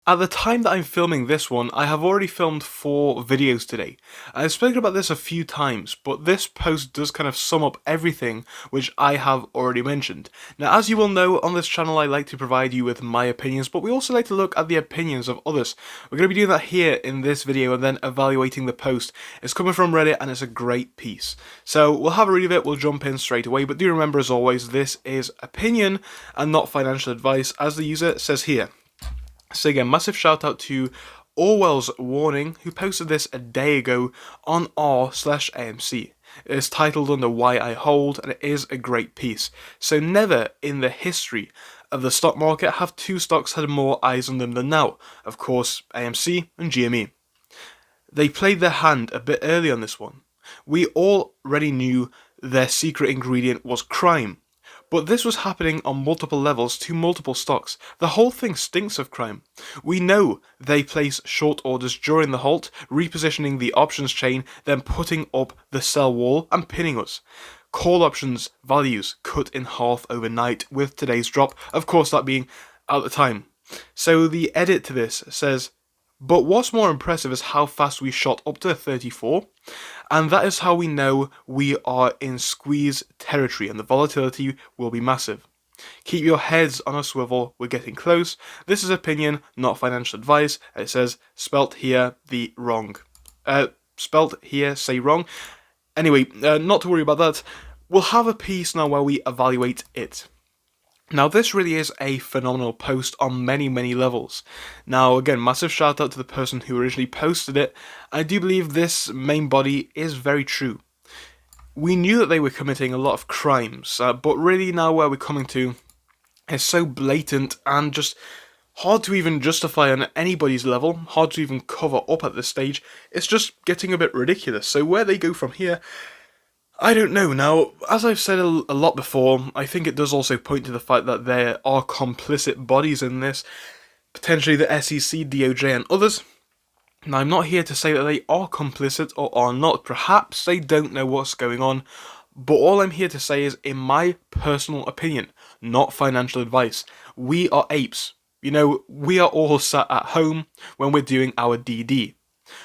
At the time that I'm filming this one, I have already filmed 4 videos today. I've spoken about this a few times, but this post does kind of sum up everything which I have already mentioned. Now, as you will know, on this channel I like to provide you with my opinions, but we also like to look at the opinions of others. We're going to be doing that here in this video and then evaluating the post. It's coming from Reddit and it's a great piece. So we'll have a read of it, we'll jump in straight away, but do remember as always, this is opinion and not financial advice, as the user says here. So again, massive shout out to Orwell's Warning, who posted this a day ago on r/AMC. It is titled under Why I Hold, and it is a great piece. So never in the history of the stock market have two stocks had more eyes on them than now. Of course, AMC and GME. They played their hand a bit early on this one. We already knew their secret ingredient was crime. But this was happening on multiple levels to multiple stocks. The whole thing stinks of crime. We know they place short orders during the halt, repositioning the options chain, then putting up the sell wall and pinning us. Call options values cut in half overnight with today's drop, of course that being at the time. So the edit to this says, but what's more impressive is how fast we shot up to 34, and that is how we know we are in squeeze territory and the volatility will be massive. Keep your heads on a swivel, we're getting close. This is opinion, not financial advice. It says, spelt here, the wrong. Spelt here, say wrong. Anyway, not to worry about that. We'll have a piece now where we evaluate it. Now this really is a phenomenal post on many levels. Now again, massive shout out to the person who originally posted it. I do believe this main body is very true. We knew that they were committing a lot of crimes, but really now where we're coming to is so blatant and just hard to even justify on anybody's level, hard to even cover up at this stage. It's just getting a bit ridiculous. So where they go from here, I don't know. Now, as I've said a lot before, I think it does also point to the fact that there are complicit bodies in this, potentially the SEC, DOJ and others. Now, I'm not here to say that they are complicit or are not. Perhaps they don't know what's going on, but all I'm here to say is, in my personal opinion, not financial advice, we are apes. You know, we are all sat at home when we're doing our DD.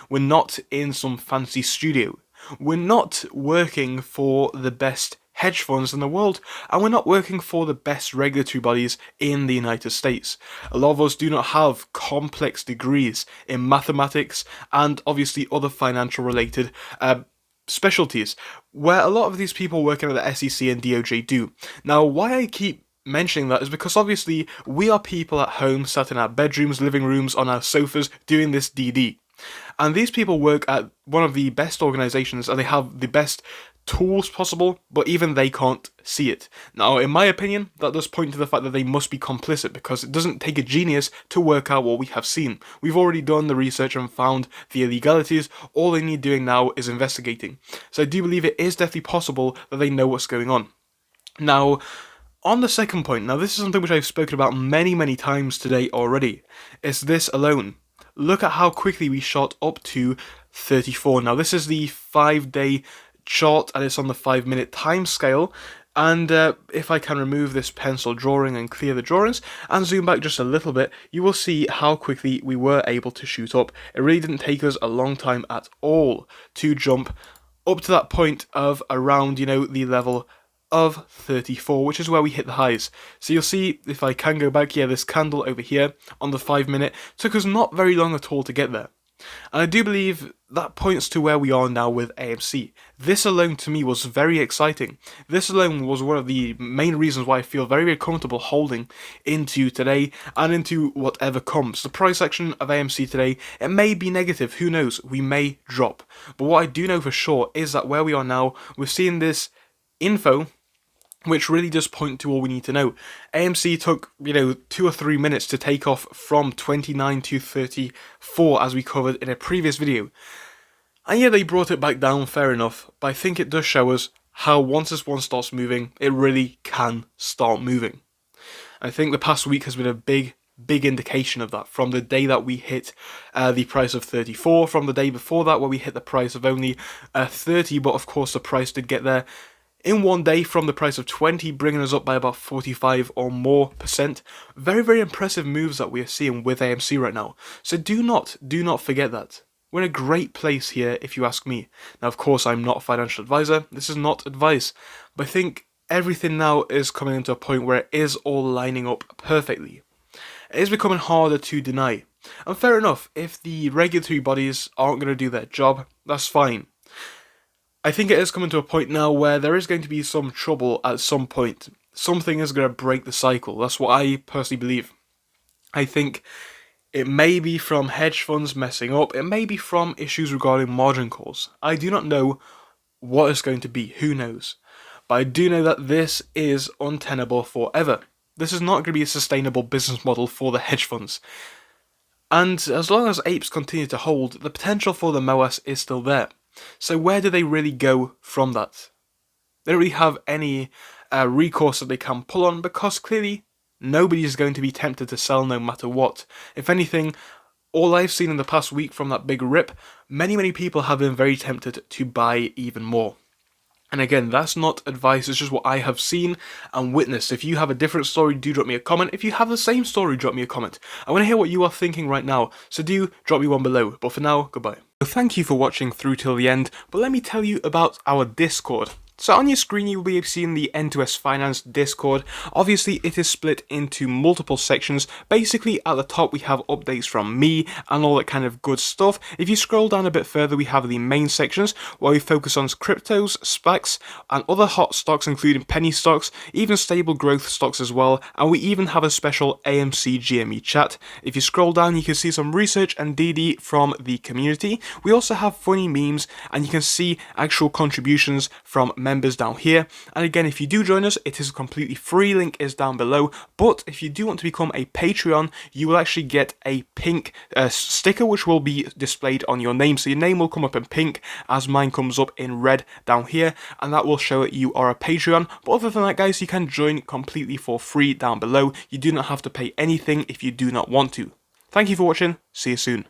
We're not in some fancy studio. We're not working for the best hedge funds in the world, and we're not working for the best regulatory bodies in the United States. A lot of us do not have complex degrees in mathematics and obviously other financial related specialties, where a lot of these people working at the SEC and DOJ do. Now, why I keep mentioning that is because obviously we are people at home sat in our bedrooms, living rooms, on our sofas doing this DD. And these people work at one of the best organisations and they have the best tools possible, but even they can't see it. Now, in my opinion, that does point to the fact that they must be complicit, because it doesn't take a genius to work out what we have seen. We've already done the research and found the illegalities. All they need doing now is investigating. So I do believe it is definitely possible that they know what's going on. Now, on the second point, now this is something which I've spoken about many times today already. It's this alone. Look at how quickly we shot up to 34. Now this is the 5-day chart and it's on the 5-minute time scale. And if I can remove this pencil drawing and clear the drawings and zoom back just a little bit, you will see how quickly we were able to shoot up. It really didn't take us a long time at all to jump up to that point of around, you know, the level of 34, which is where we hit the highs. So you'll see, if I can go back here, this candle over here on the 5-minute took us not very long at all to get there. And I do believe that points to where we are now with AMC. This alone to me was very exciting. This alone was one of the main reasons why I feel very comfortable holding into today and into whatever comes. The price action of AMC today, it may be negative, who knows, we may drop. But what I do know for sure is that where we are now, we're seeing this info which really does point to all we need to know. AMC took, 2 or 3 minutes to take off from 29 to 34, as we covered in a previous video. And yeah, they brought it back down, fair enough, but I think it does show us how once this one starts moving, it really can start moving. I think the past week has been a big indication of that, from the day that we hit the price of 34, from the day before that where we hit the price of only 30, but of course the price did get there. in one day from the price of 20, bringing us up by about 45 or more percent. Very, very impressive moves that we are seeing with AMC right now. So do not forget that. We're in a great place here, if you ask me. Now, of course, I'm not a financial advisor. This is not advice. But I think everything now is coming into a point where it is all lining up perfectly. It is becoming harder to deny. And fair enough, if the regulatory bodies aren't going to do their job, that's fine. I think it is coming to a point now where there is going to be some trouble at some point. Something is going to break the cycle. That's what I personally believe. I think it may be from hedge funds messing up. It may be from issues regarding margin calls. I do not know what it's going to be. Who knows? But I do know that this is untenable forever. This is not going to be a sustainable business model for the hedge funds. And as long as apes continue to hold, the potential for the Moass is still there. So where do they really go from that? They don't really have any recourse that they can pull on, because clearly nobody is going to be tempted to sell no matter what. If anything, all I've seen in the past week from that big rip, many people have been very tempted to buy even more. And again, that's not advice, it's just what I have seen and witnessed. If you have a different story, do drop me a comment. If you have the same story, drop me a comment. I want to hear what you are thinking right now, so do drop me one below. But for now, goodbye. So thank you for watching through till the end, but let me tell you about our Discord. So on your screen you will be seeing the N2S Finance Discord. Obviously it is split into multiple sections. Basically at the top we have updates from me and all that kind of good stuff. If you scroll down a bit further we have the main sections where we focus on cryptos, SPACs and other hot stocks including penny stocks, even stable growth stocks as well, and we even have a special AMC GME chat. If you scroll down you can see some research and DD from the community. We also have funny memes and you can see actual contributions from members down here. And again, if you do join us, it is completely free, link is down below. But if you do want to become a Patreon, you will actually get a pink sticker which will be displayed on your name. So your name will come up in pink as mine comes up in red down here, and that will show that you are a Patreon. But other than that guys, you can join completely for free down below. You do not have to pay anything if you do not want to. Thank you for watching, see you soon.